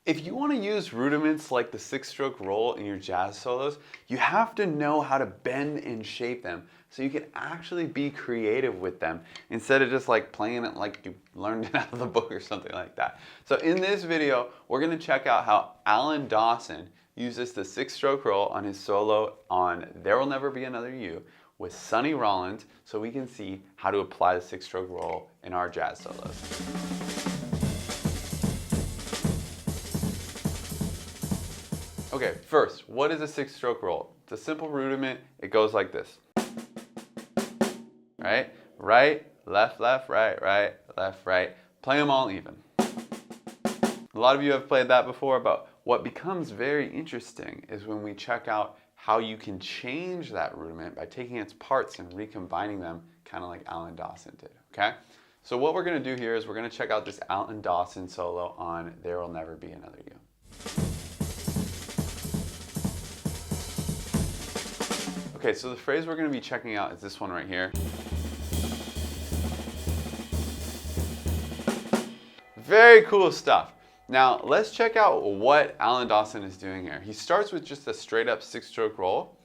If you want to use rudiments like the 6-stroke roll in your jazz solos, you have to know how to bend and shape them so you can actually be creative with them instead of just like playing it like you learned it out of the book or something like that. So in this video, we're going to check out how Alan Dawson uses the 6-stroke roll on his solo on There Will Never Be Another You with Sonny Rollins so we can see how to apply the 6-stroke roll in our jazz solos. Okay, first, what is a 6-stroke roll? It's a simple rudiment. It goes like this. Right, left, right, left, right. Play them all even. A lot of you have played that before, but what becomes very interesting is when we check out how you can change that rudiment by taking its parts and recombining them, kind of like Alan Dawson did, okay? So what we're gonna do here is we're gonna check out this Alan Dawson solo on There Will Never Be Another You. Okay, so the phrase we're going to be checking out is this one right here. Very cool stuff. Now, let's check out what Alan Dawson is doing here. He starts with just a straight up 6-stroke roll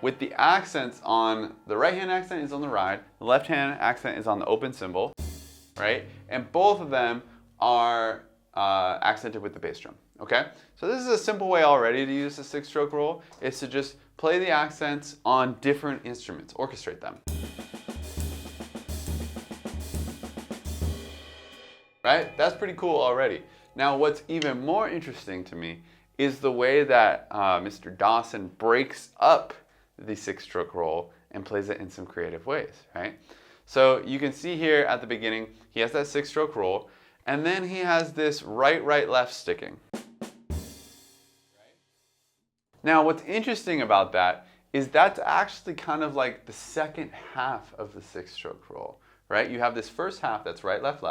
with the accents on, the right hand accent is on the ride, the left hand accent is on the open cymbal, right? And both of them are accented with the bass drum. Okay, so this is a simple way already to use the 6-stroke roll, is to just play the accents on different instruments, orchestrate them. Right, that's pretty cool already. Now what's even more interesting to me is the way that Mr. Dawson breaks up the 6-stroke roll and plays it in some creative ways, right? So you can see here at the beginning, he has that 6-stroke roll, and then he has this right, left sticking. Now, what's interesting about that is that's actually kind of like the second half of the 6-stroke roll, right? You have this first half that's right, left,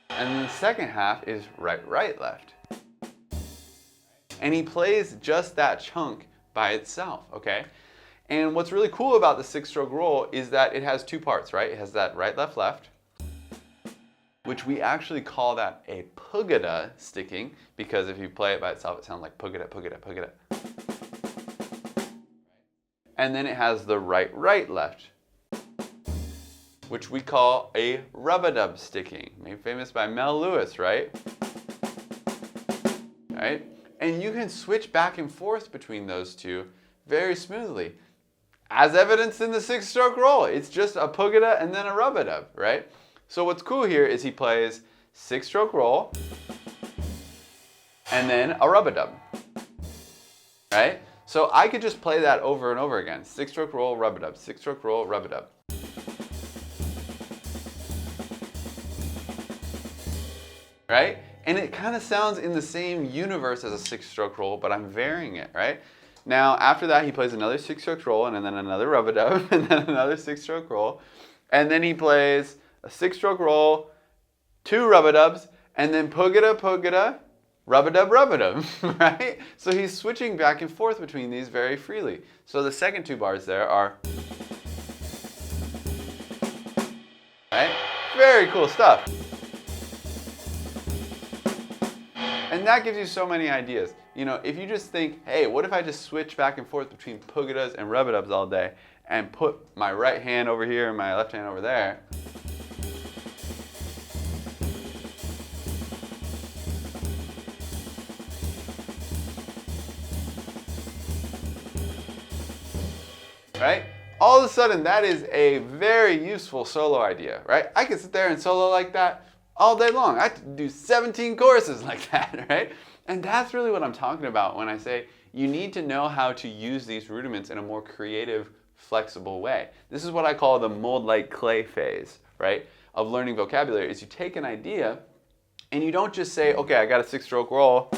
and then the second half is right, left. And he plays just that chunk by itself, okay? And what's really cool about the 6-stroke roll is that it has two parts, right? It has that right, left, which we actually call that a pugada sticking, because if you play it by itself, it sounds like pugada. And then it has the right, left, which we call a rub-a-dub sticking, made famous by Mel Lewis, right? Right? And you can switch back and forth between those two very smoothly, as evidenced in the 6-stroke roll. It's just a pugada and then a rub-a-dub, right? So what's cool here is he plays 6-stroke roll and then a rub-a-dub, right? So I could just play that over and over again. 6-stroke roll, rub-a-dub, 6-stroke roll, rub-a-dub. Right? And it kind of sounds in the same universe as a 6-stroke roll, but I'm varying it, right? Now, after that, he plays another 6-stroke roll and then another rub-a-dub and then another 6-stroke roll. And then he plays a 6-stroke roll, 2 rub-a-dubs, and then pugada, rub-a-dub, right? So he's switching back and forth between these very freely. So the second 2 bars there are, right? Very cool stuff. And that gives you so many ideas. You know, if you just think, hey, what if I just switch back and forth between pugadas and rub-a-dubs all day and put my right hand over here and my left hand over there, right? All of a sudden, that is a very useful solo idea, right? I could sit there and solo like that all day long. I could do 17 choruses like that, right? And that's really what I'm talking about when I say you need to know how to use these rudiments in a more creative, flexible way. This is what I call the mold like clay phase, right? Of learning vocabulary, is you take an idea and you don't just say, okay, I got a 6-stroke roll,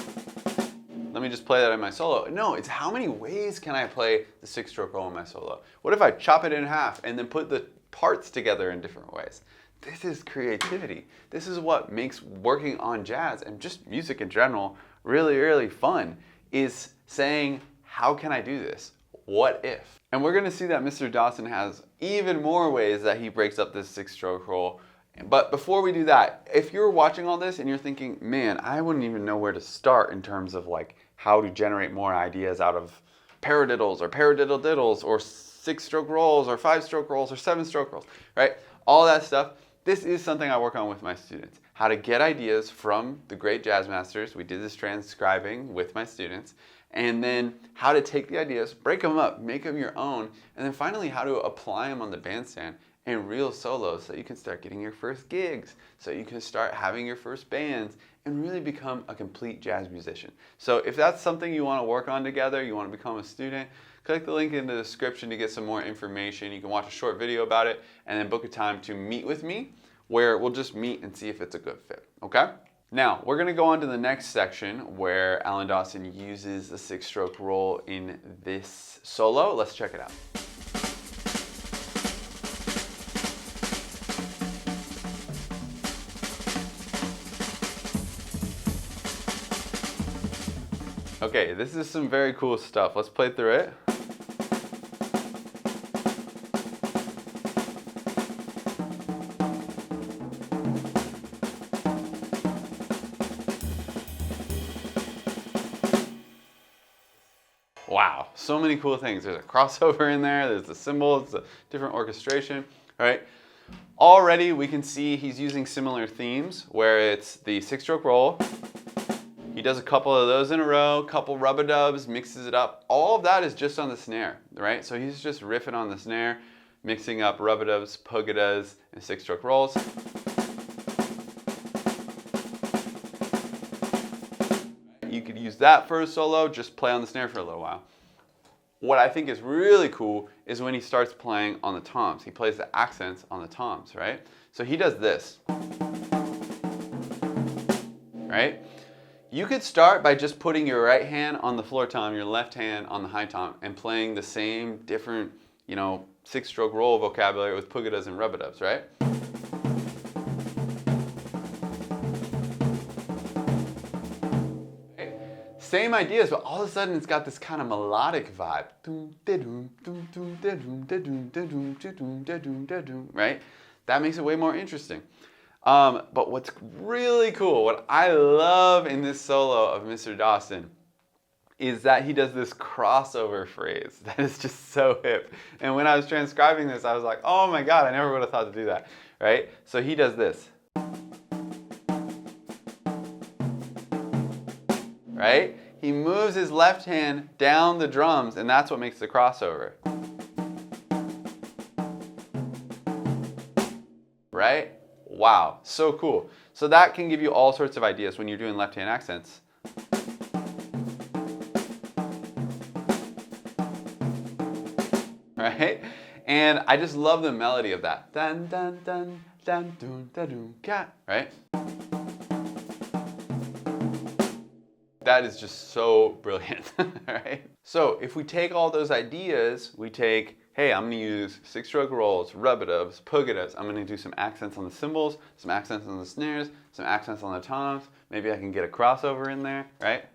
let me just play that in my solo. No, it's how many ways can I play the 6-stroke roll in my solo? What if I chop it in half and then put the parts together in different ways? This is creativity. This is what makes working on jazz and just music in general really, really fun, is saying, how can I do this? What if? And we're gonna see that Mr. Dawson has even more ways that he breaks up this 6-stroke roll But before we do that, if you're watching all this and you're thinking, man, I wouldn't even know where to start in terms of like how to generate more ideas out of paradiddles or paradiddle diddles or 6-stroke rolls or 5-stroke rolls or 7-stroke rolls, right? All that stuff. This is something I work on with my students. How to get ideas from the great jazz masters. We did this transcribing with my students. And then how to take the ideas, break them up, make them your own, and then finally how to apply them on the bandstand in real solos so you can start getting your first gigs, so you can start having your first bands and really become a complete jazz musician. So if that's something you want to work on together, you want to become a student, click the link in the description to get some more information. You can watch a short video about it and then book a time to meet with me where we'll just meet and see if it's a good fit, okay? Now, we're going to go on to the next section where Alan Dawson uses the 6-stroke roll in this solo. Let's check it out. Okay, this is some very cool stuff. Let's play through it. Wow, so many cool things. There's a crossover in there, there's the cymbal, it's a different orchestration, right? Already we can see he's using similar themes where it's the 6-stroke roll. He does a couple of those in a row, couple rub-a-dubs, mixes it up. All of that is just on the snare, right? So he's just riffing on the snare, mixing up rub-a-dubs, pugadas, and 6-stroke rolls. You could use that for a solo, just play on the snare for a little while. What I think is really cool is when he starts playing on the toms. He plays the accents on the toms, right? So he does this, right? You could start by just putting your right hand on the floor tom, your left hand on the high tom, and playing the same different, 6-stroke roll vocabulary with pugadas and rub-a-dubs, right? Same ideas, but all of a sudden it's got this kind of melodic vibe. Right? That makes it way more interesting. But what's really cool, what I love in this solo of Mr. Dawson is that he does this crossover phrase that is just so hip. And when I was transcribing this, I was like, oh my God, I never would have thought to do that, right? So he does this, right? He moves his left hand down the drums, and that's what makes the crossover. Right? Wow, so cool. So that can give you all sorts of ideas when you're doing left hand accents. Right? And I just love the melody of that. Dun dun dun dun dun dun dun cat. Right? That is just so brilliant, right? So if we take all those ideas, we take, hey, I'm gonna use 6-stroke rolls, rub-a-dubs, pugadas. I'm gonna do some accents on the cymbals, some accents on the snares, some accents on the toms. Maybe I can get a crossover in there, right?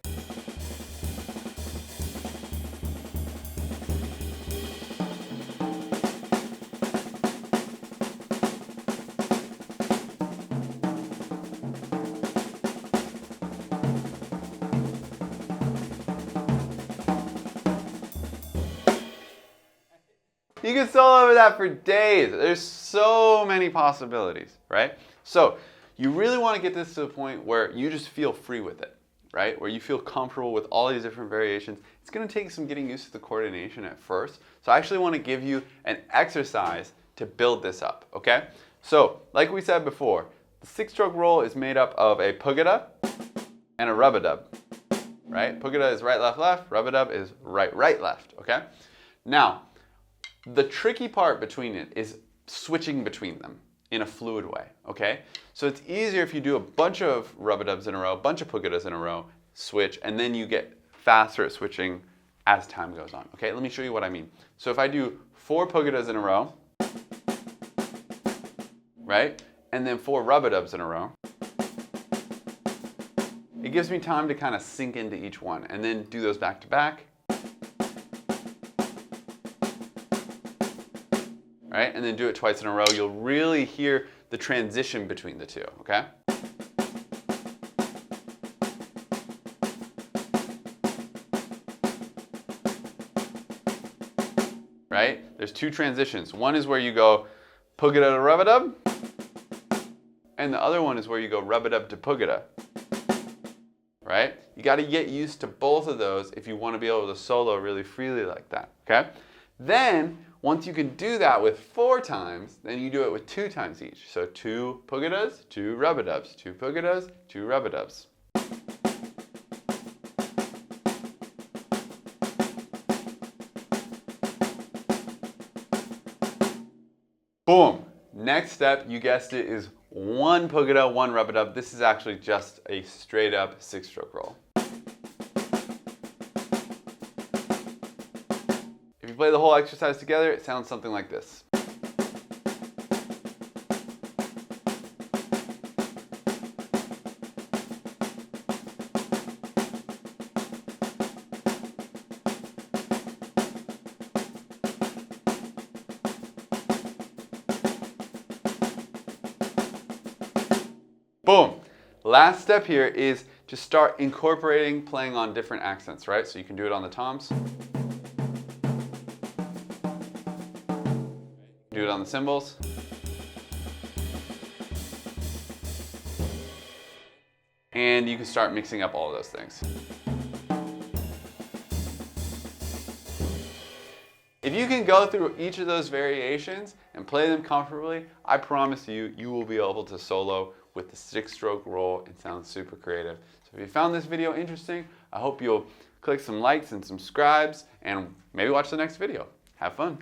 You can solo over that for days. There's so many possibilities, right? So you really want to get this to the point where you just feel free with it, right? Where you feel comfortable with all these different variations. It's going to take some getting used to the coordination at first. So I actually want to give you an exercise to build this up, okay? So like we said before, the 6-stroke roll is made up of a pugada and a rub-a-dub, right? Pugada is right, left, rub-a-dub is right, left, okay? Now, the tricky part between it is switching between them in a fluid way, okay? So it's easier if you do a bunch of rub-a-dubs in a row, a bunch of pugadas in a row, switch, and then you get faster at switching as time goes on, okay? Let me show you what I mean. So if I do 4 pugadas in a row, right? And then 4 rub-a-dubs in a row, it gives me time to kind of sink into each one and then do those back to back. Right? And then do it twice in a row. You'll really hear the transition between the two, okay? Right? There's two transitions. One is where you go pugada to rub-a-dub, and the other one is where you go rub-a-dub to pugada. Right? You got to get used to both of those if you want to be able to solo really freely like that, okay? Then, once you can do that with 4 times, then you do it with 2 times each. So 2 pugadas, 2 rub-a-dubs, 2 pugadas, 2 rub-a-dubs. Boom. Next step, you guessed it, is 1 pugada, 1 rub-a-dub. This is actually just a straight up 6-stroke roll. If you play the whole exercise together, it sounds something like this. Boom. Last step here is to start incorporating playing on different accents, right? So you can do it on the toms. Do it on the cymbals. And you can start mixing up all of those things. If you can go through each of those variations and play them comfortably, I promise you, you will be able to solo with the 6-stroke roll and sound super creative. So if you found this video interesting, I hope you'll click some likes and subscribes and maybe watch the next video. Have fun.